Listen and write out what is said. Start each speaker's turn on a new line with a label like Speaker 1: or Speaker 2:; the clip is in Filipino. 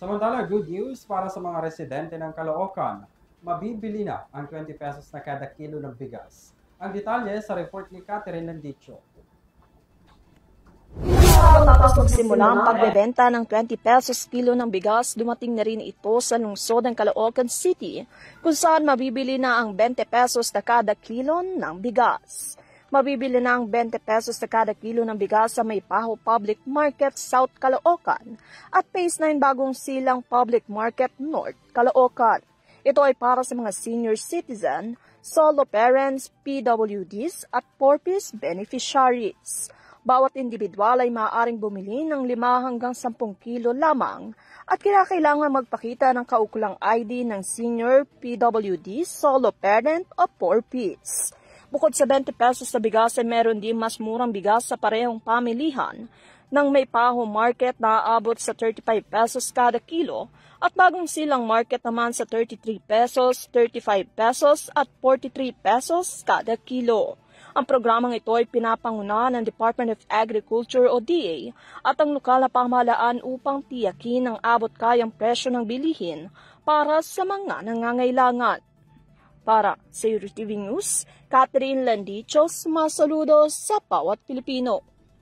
Speaker 1: Samantala, good news para sa mga residente ng Caloocan. Mabibili na ang 20 pesos na kada kilo ng bigas. Ang detalye sa report ni Catherine Landicho.
Speaker 2: Matapos magsimula ang pagbebenta ng 20 pesos kilo ng bigas, dumating na rin ito sa lungsod ng Caloocan City, kung saan mabibili na ang 20 pesos na kada kilo ng bigas. Mabibili na ang 20 pesos na kada kilo ng bigas sa Maypaho Public Market, South Caloocan at Phase 9 Bagong Silang Public Market, North Caloocan. Ito ay para sa mga senior citizen, solo parents, PWDs at 4-piece beneficiaries. Bawat individual ay maaaring bumili ng 5 hanggang 10 kilo lamang at kailangan magpakita ng kaukulang ID ng senior, PWD, solo parent o 4-piece. Bukod sa 20 pesos na bigas ay meron din mas murang bigas sa parehong pamilihan ng Maypaho Market na aabot sa 35 pesos kada kilo at Bagong Silang Market naman sa 33 pesos, 35 pesos at 43 pesos kada kilo. Ang programang ito ay pinapanguna ng Department of Agriculture o DA at ang lokal na pamahalaan upang tiyakin ang abot-kayang presyo ng bilihin para sa mga nangangailangan. Para sa EuroTV News, Catherine Landicho, sumasaludo sa bawat Pilipino.